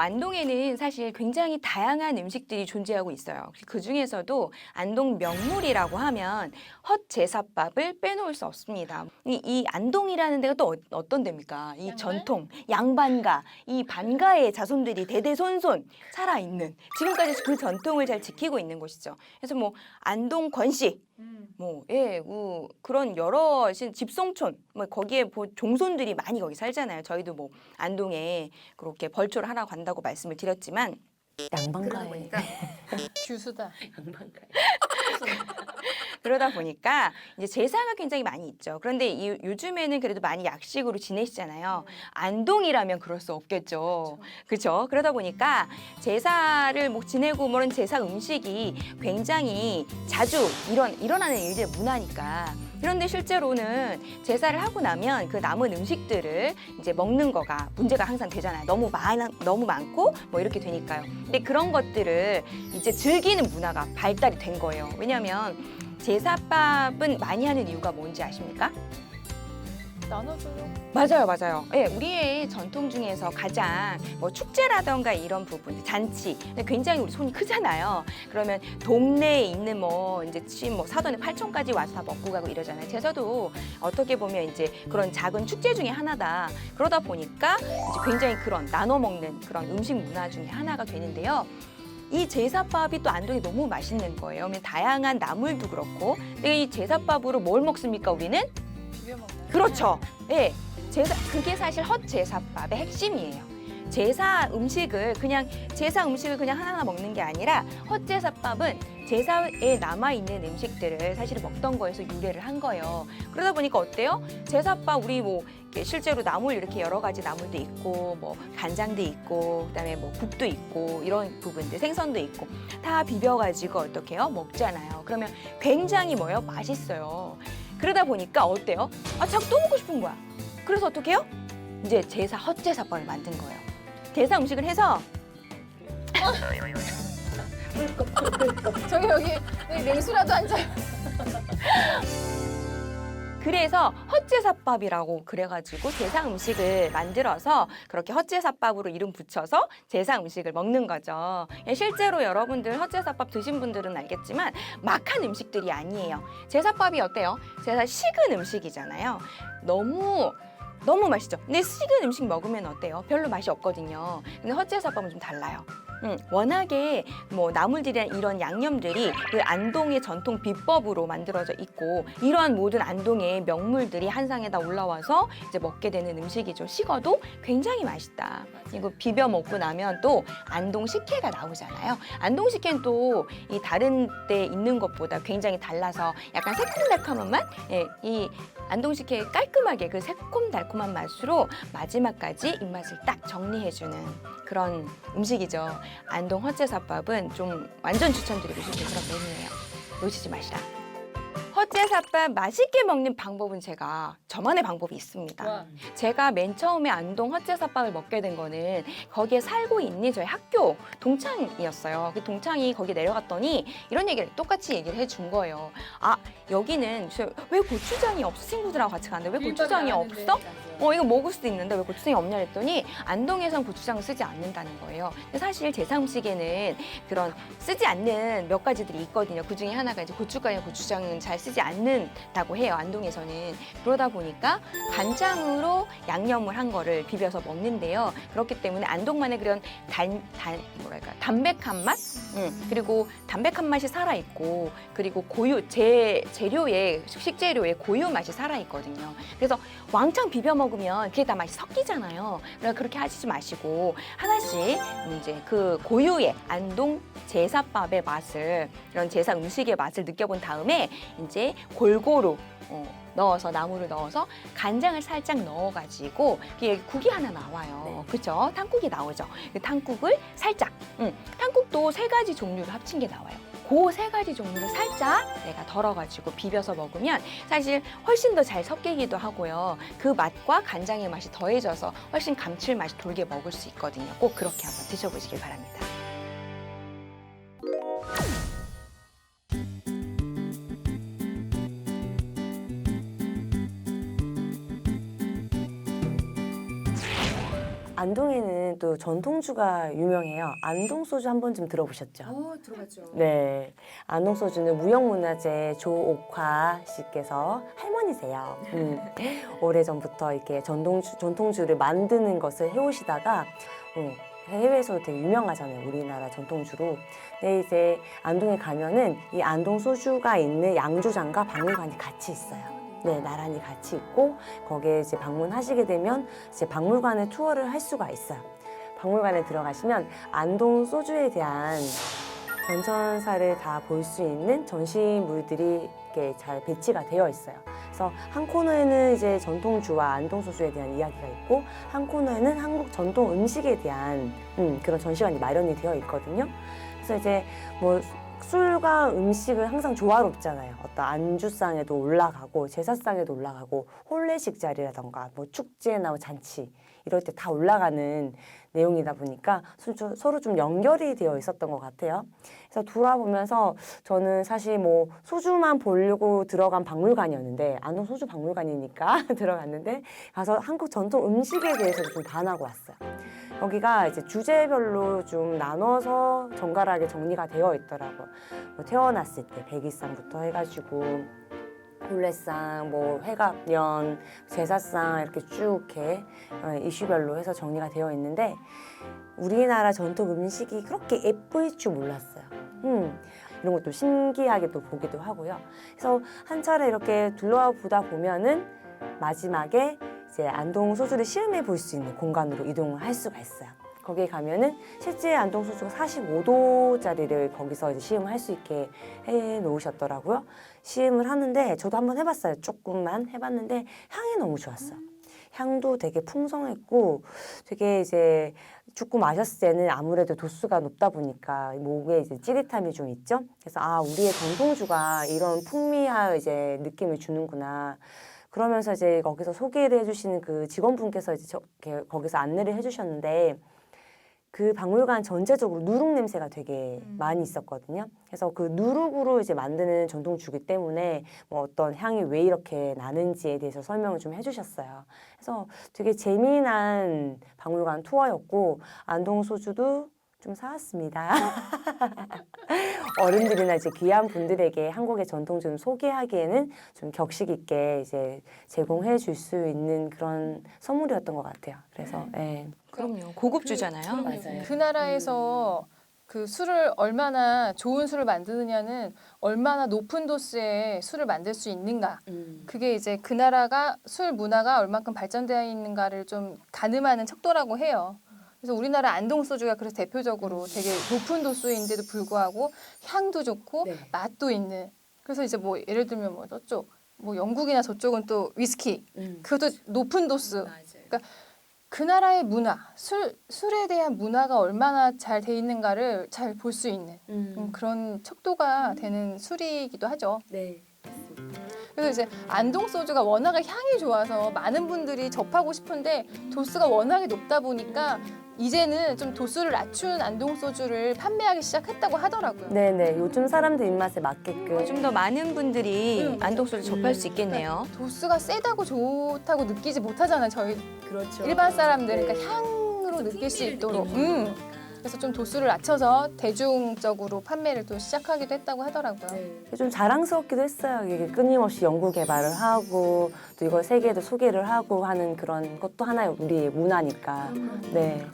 안동에는 사실 굉장히 다양한 음식들이 존재하고 있어요. 그 중에서도 안동 명물이라고 하면 헛제사밥을 빼놓을 수 없습니다. 이 안동이라는 데가 또 어떤 데입니까? 이 양반? 전통, 양반가, 이 반가의 자손들이 대대손손 살아있는 지금까지 그 전통을 잘 지키고 있는 곳이죠. 그래서 뭐 안동 권씨, 그런 여러 집성촌, 뭐 거기에 종손들이 많이 거기 살잖아요. 저희도 뭐 안동에 그렇게 벌초를 하러 간다고 말씀을 드렸지만 그러다 양반가에. 보니까 주수다. 양반가에. 그러다 보니까 이제 제사가 굉장히 많이 있죠. 그런데 요즘에는 그래도 많이 약식으로 지내시잖아요. 안동이라면 그럴 수 없겠죠. 그렇죠? 그러다 보니까 제사를 뭐 지내고 그런 제사 음식이 굉장히 자주 일어나는 일들의 문화니까. 그런데 실제로는 제사를 하고 나면 그 남은 음식들을 이제 먹는 거가 문제가 항상 되잖아요. 너무 많고 뭐 이렇게 되니까요. 근데 그런 것들을 이제 즐기는 문화가 발달이 된 거예요. 왜냐하면 제사밥은 많이 하는 이유가 뭔지 아십니까? 나눠줘요. 맞아요. 예, 우리의 전통 중에서 가장 뭐 축제라던가 이런 부분, 잔치, 굉장히 우리 손이 크잖아요. 그러면 동네에 있는 뭐 이제 뭐 사돈의 팔촌까지 와서 다 먹고 가고 이러잖아요. 제사도 어떻게 보면 이제 그런 작은 축제 중에 하나다. 그러다 보니까 이제 굉장히 그런 나눠 먹는 그런 음식 문화 중에 하나가 되는데요. 이 제사밥이 또 안동이 너무 맛있는 거예요. 다양한 나물도 그렇고. 근데 이 제사밥으로 뭘 먹습니까, 우리는? 비벼 먹나요? 그렇죠. 예. 그게 사실 헛제사밥의 핵심이에요. 제사 음식을 그냥 하나하나 먹는 게 아니라 헛제사밥은 제사에 남아있는 음식들을 사실 먹던 거에서 유래를 한 거예요. 그러다 보니까 어때요? 제사밥 우리 뭐 실제로 나물 이렇게 여러 가지 나물도 있고 뭐 간장도 있고 그다음에 뭐 국도 있고 이런 부분들 생선도 있고 다 비벼가지고 어떻게 해요? 먹잖아요. 그러면 굉장히 맛있어요. 그러다 보니까 어때요? 자꾸 또 먹고 싶은 거야. 그래서 어떻게 해요? 이제 헛제사밥을 만든 거예요. 제사 음식을 해서 저기 여기 냉수라도 한 잔. 그래서 헛제사밥이라고 그래가지고 제사 음식을 만들어서 그렇게 헛제사밥으로 이름 붙여서 제사 음식을 먹는 거죠. 실제로 여러분들 헛제사밥 드신 분들은 알겠지만 막한 음식들이 아니에요. 제사밥이 어때요? 제사 식은 음식이잖아요. 너무 맛있죠. 근데 식은 음식 먹으면 어때요? 별로 맛이 없거든요. 근데 헛제사밥은 좀 달라요. 워낙에 뭐 나물들이나 이런 양념들이 그 안동의 전통 비법으로 만들어져 있고 이러한 모든 안동의 명물들이 한 상에다 올라와서 이제 먹게 되는 음식이죠. 식어도 굉장히 맛있다. 이거 비벼 먹고 나면 또 안동 식혜가 나오잖아요. 안동 식혜는 또 이 다른 데 있는 것보다 굉장히 달라서 약간 새콤달콤한 맛? 예, 이 안동 식혜 깔끔하게 그 새콤달콤한 맛으로 마지막까지 입맛을 딱 정리해주는 그런 음식이죠. 안동 헛제사밥은 좀 완전 추천드리고 싶은 그런 메뉴예요. 놓치지 마시라. 헛제사밥 맛있게 먹는 방법은 저만의 방법이 있습니다. 와. 제가 맨 처음에 안동 헛제사밥을 먹게 된 거는 거기에 살고 있는 저희 학교 동창이었어요. 그 동창이 거기 내려갔더니 이런 똑같이 얘기를 해준 거예요. 여기는 왜 고추장이 없어? 친구들하고 같이 갔는데 왜 고추장이 없어? 이거 먹을 수도 있는데 왜 고추장이 없냐 했더니 안동에선 고추장을 쓰지 않는다는 거예요. 근데 사실 제사 음식에는 그런 쓰지 않는 몇 가지들이 있거든요. 그 중에 하나가 이제 고춧가루나 고추장은 잘 쓰지 않는다고 해요. 안동에서는. 그러다 보니까 간장으로 양념을 한 거를 비벼서 먹는데요. 그렇기 때문에 안동만의 그런 담백한 맛? 그리고 담백한 맛이 살아있고 그리고 식재료의 고유 맛이 살아있거든요. 그래서 왕창 비벼 먹으면 그게 다 맛이 섞이잖아요. 그러니까 그렇게 하시지 마시고 하나씩 이제 그 고유의 안동 제사밥의 맛을 이런 제사 음식의 맛을 느껴본 다음에 이제 골고루 나물을 넣어서 간장을 살짝 넣어가지고 국이 하나 나와요. 그렇죠? 탕국이 나오죠. 그 탕국을 살짝, 탕국도 3가지 종류를 합친 게 나와요. 그 3가지 종류를 살짝 내가 덜어가지고 비벼서 먹으면 사실 훨씬 더 잘 섞이기도 하고요. 그 맛과 간장의 맛이 더해져서 훨씬 감칠맛이 돌게 먹을 수 있거든요. 꼭 그렇게 한번 드셔보시길 바랍니다. 안동에는 또 전통주가 유명해요. 안동 소주 한 번쯤 들어보셨죠? 들어갔죠. 네, 안동 소주는 무형문화재 조옥화 씨께서 할머니세요. 오래전부터 이렇게 전통주를 만드는 것을 해오시다가 해외에서도 되게 유명하잖아요. 우리나라 전통주로. 근데 이제 안동에 가면은 이 안동 소주가 있는 양조장과 박물관이 같이 있어요. 네, 나란히 같이 있고 거기에 이제 방문하시게 되면 이제 박물관의 투어를 할 수가 있어요. 박물관에 들어가시면 안동 소주에 대한 전천사를 다 볼 수 있는 전시물들이 이렇게 잘 배치가 되어 있어요. 그래서 한 코너에는 이제 전통주와 안동 소주에 대한 이야기가 있고 한 코너에는 한국 전통 음식에 대한 그런 전시관이 마련이 되어 있거든요. 그래서 이제 뭐 술과 음식은 항상 조화롭잖아요. 어떤 안주상에도 올라가고 제사상에도 올라가고 혼례식 자리라던가 뭐 축제나 뭐 잔치 이럴 때 다 올라가는 내용이다 보니까 서로 좀 연결이 되어 있었던 것 같아요. 그래서 돌아보면서 저는 사실 뭐 소주만 보려고 들어간 박물관이었는데 안동 소주 박물관이니까 들어갔는데 가서 한국 전통 음식에 대해서 좀 반하고 왔어요. 여기가 이제 주제별로 좀 나눠서 정갈하게 정리가 되어 있더라고요. 뭐 태어났을 때 백이상부터 해가지고 혼례상, 뭐 회갑년, 제사상 이렇게 쭉 이렇게 이슈별로 해서 정리가 되어 있는데 우리나라 전통 음식이 그렇게 예쁠 줄 몰랐어요. 이런 것도 신기하게 또 보기도 하고요. 그래서 한 차례 이렇게 둘러보다 보면은 마지막에 이제 안동 소주를 시음해 볼 수 있는 공간으로 이동을 할 수가 있어요. 거기에 가면은 실제 안동 소주가 45도짜리를 거기서 이제 시음을 할 수 있게 해 놓으셨더라고요. 시음을 하는데 저도 한번 해봤어요. 조금만 해봤는데 향이 너무 좋았어요. 향도 되게 풍성했고 되게 이제 조금 마셨을 때는 아무래도 도수가 높다 보니까 목에 이제 찌릿함이 좀 있죠. 그래서 아, 우리의 전통주가 이런 풍미와 이제 느낌을 주는구나. 그러면서 이제 거기서 소개를 해주시는 그 직원분께서 이제 거기서 안내를 해주셨는데 그 박물관 전체적으로 누룩 냄새가 되게 많이 있었거든요. 그래서 그 누룩으로 이제 만드는 전통주기 때문에 뭐 어떤 향이 왜 이렇게 나는지에 대해서 설명을 좀 해주셨어요. 그래서 되게 재미난 박물관 투어였고 안동 소주도 좀 사왔습니다. 어른들이나 이제 귀한 분들에게 한국의 전통주 좀 소개하기에는 좀 격식 있게 이제 제공해 줄 수 있는 그런 선물이었던 것 같아요. 그래서 네. 그럼요. 고급주잖아요. 맞아요. 그 나라에서 그 술을 얼마나 좋은 술을 만드느냐는 얼마나 높은 도수의 술을 만들 수 있는가. 그게 이제 그 나라가 술 문화가 얼만큼 발전되어 있는가를 좀 가늠하는 척도라고 해요. 그래서 우리나라 안동 소주가 그래서 대표적으로 되게 높은 도수인데도 불구하고 향도 좋고 네. 맛도 있는. 그래서 이제 뭐 예를 들면 뭐 저쪽 뭐 영국이나 저쪽은 또 위스키 그것도 높은 도수. 그러니까 그 나라의 문화, 술에 대한 문화가 얼마나 잘 돼 있는가를 잘 볼 수 있는 그런 척도가 되는 술이기도 하죠. 네. 그래서 이제 안동 소주가 워낙에 향이 좋아서 많은 분들이 접하고 싶은데 도수가 워낙에 높다 보니까 이제는 좀 도수를 낮춘 안동 소주를 판매하기 시작했다고 하더라고요. 네네. 요즘 사람들 입맛에 맞게끔. 좀 더 많은 분들이 안동 소주 접할 수 있겠네요. 도수가 세다고 좋다고 느끼지 못하잖아요. 저희 그렇죠. 일반 사람들 네. 그러니까 향으로 느낄 수 있도록. 그래서 좀 도수를 낮춰서 대중적으로 판매를 또 시작하기도 했다고 하더라고요. 좀 자랑스럽기도 했어요. 이게 끊임없이 연구 개발을 하고 또 이걸 세계에도 소개를 하고 하는 그런 것도 하나의 우리의 문화니까. 네.